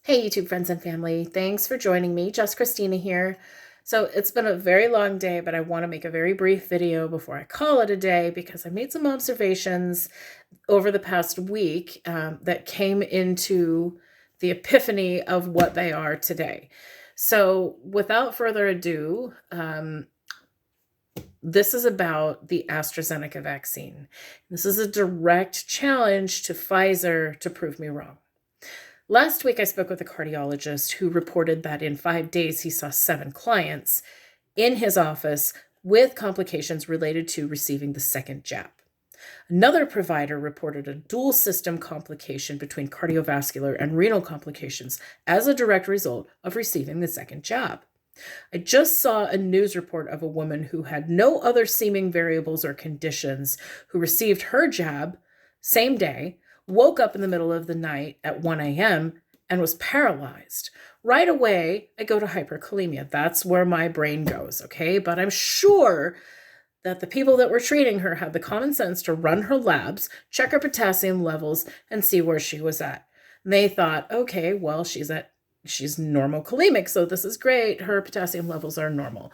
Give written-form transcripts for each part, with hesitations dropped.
Hey, YouTube friends and family. Thanks for joining me. Just Christina here. So it's been a very long day, but I want to make a very brief video before I call it a day because I made some observations over the past week that came into the epiphany of what they are today. So without further ado, this is about the AstraZeneca vaccine. This is a direct challenge to Pfizer to prove me wrong. Last week, I spoke with a cardiologist who reported that in 5 days, he saw 7 clients in his office with complications related to receiving the second jab. Another provider reported a dual system complication between cardiovascular and renal complications as a direct result of receiving the second jab. I just saw a news report of a woman who had no other seeming variables or conditions who received her jab same day, woke up in the middle of the night at 1 a.m. and was paralyzed. Right away, I go to hyperkalemia. That's where my brain goes, okay? But I'm sure that the people that were treating her had the common sense to run her labs, check her potassium levels, and see where she was at. And they thought, okay, well, she's normal kalemic, so this is great. Her potassium levels are normal.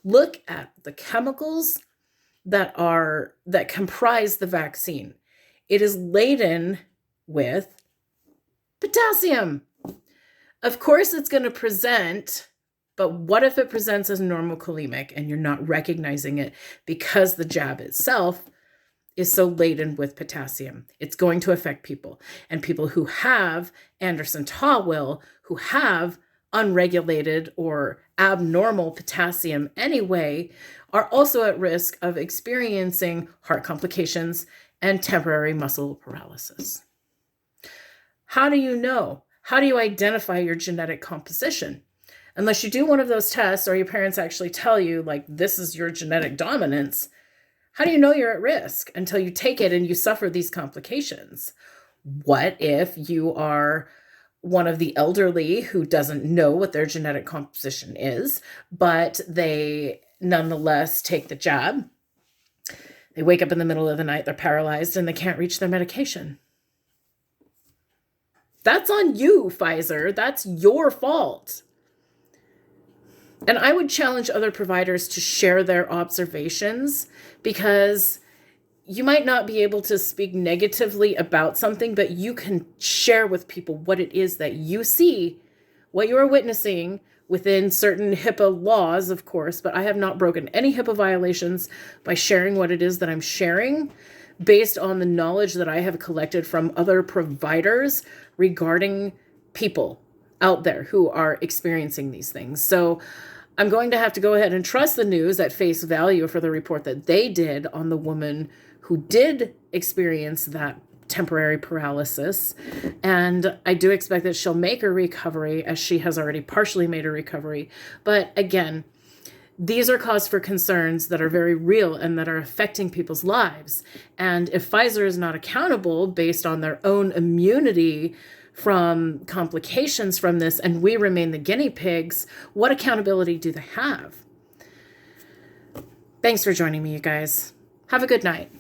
Look at the chemicals that comprise the vaccine. It is laden with potassium. Of course, it's going to present, but what if it presents as normal kalemic and you're not recognizing it because the jab itself is so laden with potassium? It's going to affect people. And people who have Anderson-Tawil, who have unregulated or abnormal potassium anyway, are also at risk of experiencing heart complications and temporary muscle paralysis. How do you know? How do you identify your genetic composition? Unless you do one of those tests or your parents actually tell you, like, this is your genetic dominance, how do you know you're at risk until you take it and you suffer these complications? What if you are one of the elderly who doesn't know what their genetic composition is, but they nonetheless take the jab? They wake up in the middle of the night, they're paralyzed, and they can't reach their medication. That's on you, Pfizer. That's your fault. And I would challenge other providers to share their observations, because you might not be able to speak negatively about something, but you can share with people what it is that you see, what you are witnessing, within certain HIPAA laws, of course, but I have not broken any HIPAA violations by sharing what it is that I'm sharing based on the knowledge that I have collected from other providers regarding people out there who are experiencing these things. So I'm going to have to go ahead and trust the news at face value for the report that they did on the woman who did experience that temporary paralysis. And I do expect that she'll make a recovery, as she has already partially made a recovery. But again, these are cause for concerns that are very real and that are affecting people's lives. And if Pfizer is not accountable based on their own immunity from complications from this, and we remain the guinea pigs, what accountability do they have? Thanks for joining me, you guys. Have a good night.